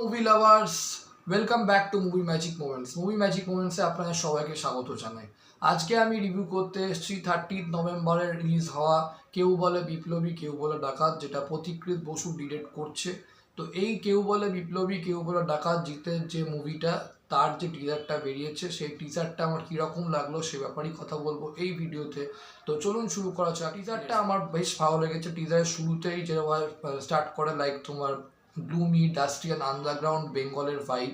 Movie lovers, welcome back to movie magic moments. Movie magic মোমেন্টসে আপনাদের সবাইকে স্বাগত জানাই। আজকে আমি রিভিউ করতে এসেছি 30 নভেম্বরে রিলিজ হওয়া কেউ বলে বিপ্লবী কেউ বলে ডাকাত, যেটা পথিকৃৎ বসু ডিরেক্ট করছে। তো এই কেউ বলে বিপ্লবী কেউ বলে ডাকাত জিতের যে মুভিটা, তার যে টিজারটা বেরিয়েছে, সেই টিজারটা আমার কীরকম লাগলো সে ব্যাপারেই কথা বলবো এই ভিডিওতে। তো চলুন শুরু করা যাক। টিজারটা আমার বেশ ভালো লেগেছে। টিজারের শুরুতেই যেরকম স্টার্ট করে লাইক তোমার গ্লুমি ডাস্টিয়ান আন্ডারগ্রাউন্ড বেঙ্গলের ভাইব,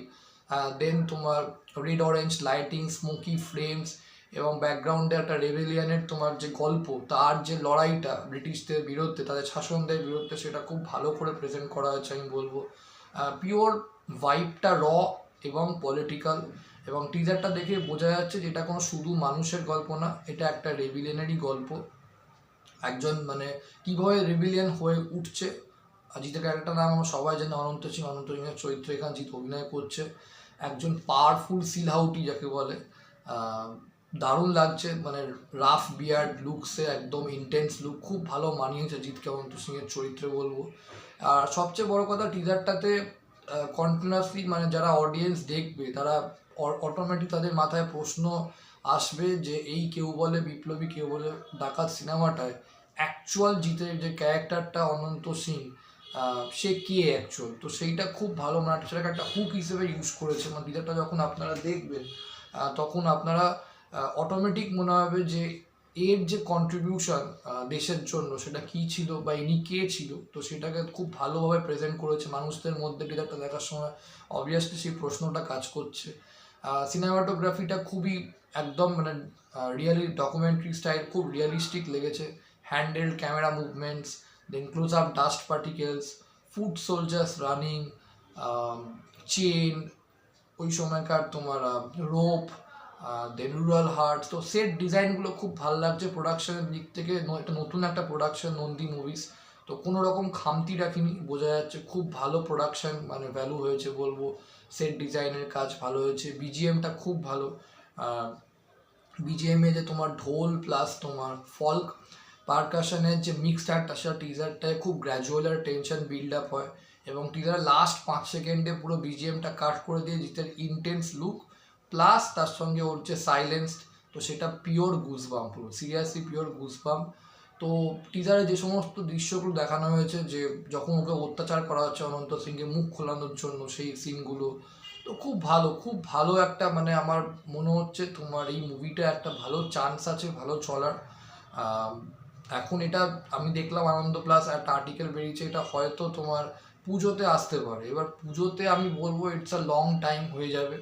দেন তোমার red orange lighting, smoky flames এবং ব্যাকগ্রাউন্ডে একটা রেবেলিয়ানের তোমার যে গল্প, তার যে লড়াইটা ব্রিটিশদের বিরুদ্ধে, তাদের শাসনদের বিরুদ্ধে, সেটা খুব ভালো করে প্রেজেন্ট করা হয়েছে আমি বলবো। পিওর ভাইবটা র এবং পলিটিক্যাল, এবং টিজারটা দেখে বোঝা যাচ্ছে যে এটা কোনো শুধু মানুষের গল্প না, এটা একটা রেবিলিয়ানেরই গল্প। একজন মানে কীভাবে রেবিলিয়ান হয়ে উঠছে। জিতের ক্যারেক্টার নাম আমরা সবাই জানি অনন্ত সিং। অনন্ত সিংয়ের চরিত্রে এখানে জিৎ অভিনয় করছে একজন পাওয়ারফুল সিলহাউটি যাকে বলে। দারুণ লাগছে, মানে রাফ বিয়ার্ড লুকসে একদম ইন্টেন্স লুক, খুব ভালো মানিয়েছে জিৎকে অনন্ত সিংয়ের চরিত্রে বলবো। আর সবচেয়ে বড় কথা, টিজারটাতে কন্টিনিউয়াসলি মানে যারা অডিয়েন্স দেখবে তারা অটোমেটিক তাদের মাথায় প্রশ্ন আসবে যে এই কেউ বলে বিপ্লবী কেউ বলে ডাকাত সিনেমাটায় অ্যাকচুয়াল জিতের যে ক্যারেক্টারটা অনন্ত সিং, সে কে অ্যাকচুয়াল। তো সেইটা খুব ভালো, মানে সেটাকে একটা হুক হিসেবে ইউজ করেছে। মানে টিজারটা যখন আপনারা দেখবেন তখন আপনারা অটোমেটিক মনে হবে যে এর যে কন্ট্রিবিউশন দেশের জন্য সেটা কী ছিল বা ইনি কে ছিল। তো সেটাকে খুব ভালোভাবে প্রেজেন্ট করেছে মানুষদের মধ্যে। টিজারটা দেখার সময় অবভিয়াসলি সেই প্রশ্নটা কাজ করছে। সিনেমাটোগ্রাফিটা খুবই একদম মানে রিয়েলি ডকুমেন্টারি স্টাইল, খুব রিয়েলিস্টিক লেগেছে। Handheld camera movements, then close up dust particles, foot soldiers running, chain, ওই সময়কার তোমার রোপ, দেন রুরাল হার্টস। তো সেট ডিজাইনগুলো খুব ভালো লাগছে। প্রোডাকশনের দিক থেকে একটা নতুন একটা প্রোডাকশন নন্দী মুভিস, তো কোনো রকম খামতি রাখিনি, বোঝা যাচ্ছে খুব ভালো প্রোডাকশন, মানে ভ্যালু হয়েছে বলবো। সেট ডিজাইনের কাজ ভালো হয়েছে, বিজিএমটা খুব ভালো। বিজিএমে যে তোমার ঢোল প্লাস তোমার ফল্ক পারকাশনের যে মিক্সডটা, সেটা টিজারটায় খুব গ্র্যাজুয়াল আর টেনশন বিল্ড আপ হয়, এবং টিজারের লাস্ট 5 সেকেন্ডে পুরো বিজিএমটা কাট করে দিয়ে জিতের ইন্টেন্স লুক প্লাস তার সঙ্গে ওর যে সাইলেন্স, তো সেটা পিওর গুজবাম, পুরো সিরিয়াসলি পিওর গুজবাম। তো টিজারে যে সমস্ত দৃশ্যগুলো দেখানো হয়েছে, যে যখন ওকে অত্যাচার করা হচ্ছে অনন্ত সিংকে মুখ খোলানোর জন্য, সেই সিনগুলো তো খুব ভালো, খুব ভালো একটা, মানে আমার মনে হচ্ছে তোমার এই মুভিটা একটা ভালো চান্স আছে ভালো চলার। এখন এটা আমি দেখলাম আনন্দ প্লাস একটা আর্টিকেল বেরিয়েছে, এটা হয়তো তোমার পুজোতে আসতে পারে। এবার পুজোতে আমি বলবো ইটস আ লং টাইম হয়ে যাবে,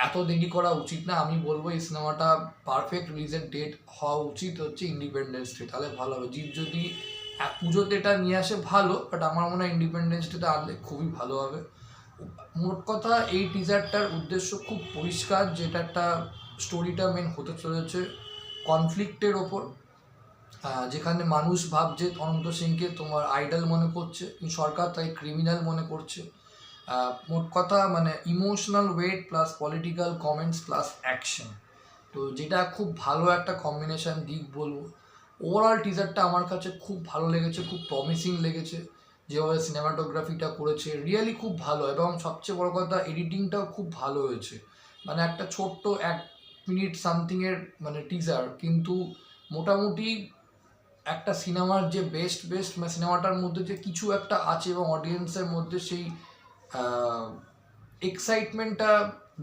এত দেরি করা উচিত না। আমি বলবো এই সিনেমাটা পারফেক্ট রিলিজের ডেট হওয়া উচিত হচ্ছে ইন্ডিপেন্ডেন্স ডে, তাহলে ভালো হবে। জিৎ যদি পুজোতে এটা নিয়ে আসে ভালো, বাট আমার মনে হয় ইন্ডিপেন্ডেন্স ডেটা আনলে খুবই ভালো হবে। মোট কথা এই টিজারটার উদ্দেশ্য খুব পরিষ্কার, যেটা একটা স্টোরিটা মেন হতে চলেছে কনফ্লিক্টের ওপর, যেখানে মানুষ ভাবছে অনন্ত সিংকে তোমার আইডল মনে করছে, কিন্তু সরকার তাই ক্রিমিনাল মনে করছে। মোট কথা মানে emotional weight plus political comments plus action, তো যেটা খুব ভালো একটা কম্বিনেশন দিক বলবো। ওভারঅল টিজারটা আমার কাছে খুব ভালো লেগেছে, খুব প্রমিসিং লেগেছে। যেভাবে সিনেমাটোগ্রাফিটা করেছে রিয়েলি খুব ভালো, এবং সবচেয়ে বড় কথা এডিটিংটাও খুব ভালো হয়েছে। মানে একটা ছোট্ট 1 মিনিট সামথিংয়ের মানে টিজার, কিন্তু মোটামুটি একটা সিনেমার যে বেস্ট মানে সিনেমাটার মধ্যে যে কিছু একটা আছে, এবং অডিয়েন্সের মধ্যে সেই এক্সাইটমেন্টটা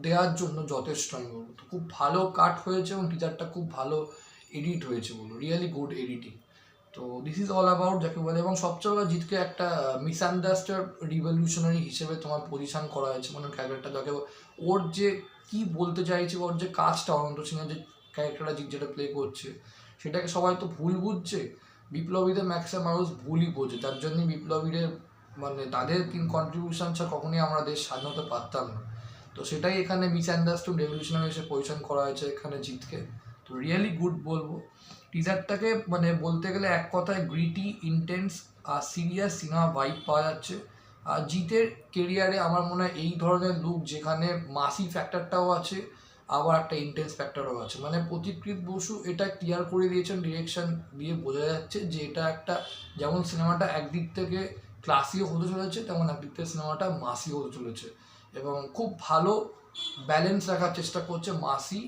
দেওয়ার জন্য যথেষ্ট আমি বলবো। তো খুব ভালো কাট হয়েছে, এবং টিজারটা খুব ভালো এডিট হয়েছে বলবো, রিয়েলি গুড এডিটিং। তো দিস ইজ অল অ্যাবাউট যাকে বলে। এবং সবচেয়ে বড় জিতকে একটা মিসআন্ডারস্ট্যান্ড রিভলিউশনারি হিসেবে তোমার পজিশন করা হয়েছে, মানে ক্যারেক্টারটা যাকে ওর যে কি বলতে চাইছে, ওর যে কাজটা অনন্ত সিংয়ের যে ক্যারেক্টারটা জিত যেটা প্লে করছে, সেটাকে সবাই তো ভুল বুঝছে। বিপ্লবীদের ম্যাক্সিমাম মানুষ ভুলই বোঝে, তার জন্যই বিপ্লবীদের মানে তাদের কন্ট্রিবিউশন ছাড়া কখনোই আমরা দেশ স্বাধীনতা পারতাম না। তো সেটাই এখানে মিসআন্ডারস্টুড রেভলিউশনারি এসে পজিশন করা হয়েছে এখানে জিতকে। তো রিয়েলি গুড বলবো। টিজারটাকে মানে বলতে গেলে এক কথায় গ্রিটি, ইন্টেন্স আর সিরিয়াস সিনেমা ভাইব পাওয়া যাচ্ছে। আর জিতের কেরিয়ারে আমার মনে হয় এই ধরনের লুক, যেখানে মাসি ফ্যাক্টরটাও আছে আবার একটা ইন্টেন্স ফ্যাক্টরও আছে, মানে পথিকৃৎ বসু এটা ক্লিয়ার করে দিয়েছেন ডিরেকশন দিয়ে, বোঝা যাচ্ছে যে এটা একটা, যেমন সিনেমাটা একদিক থেকে ক্লাসিও হতে চলেছে, তেমন একদিক থেকে সিনেমাটা মাসিও হতে চলেছে, এবং খুব ভালো ব্যালেন্স রাখার চেষ্টা করছে মাসি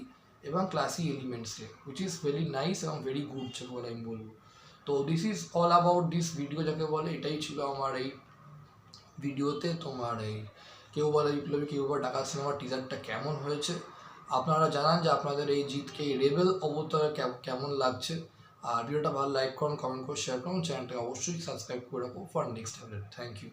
এবং ক্লাসি এলিমেন্টসকে, উইচ ইজ ভেরি নাইস এবং ভেরি গুড বলে আমি বলবো। তো this is all about this video, যাকে বলে এটাই ছিল আমার এই ভিডিওতে। তোমার এই কেউ বলে বিপ্লবী কেউ বলে ডাকাত সিনেমার টিজারটা কেমন হয়েছে, আপনারা জানান যে আপনাদের এই জিতকে এই রেবেল অবতার কেমন লাগছে। আর ভিডিওটা ভালো লাইক করুন, কমেন্ট করুন, শেয়ার করুন, চ্যানেলটাকে অবশ্যই সাবস্ক্রাইব করে রাখো for next update. Thank you.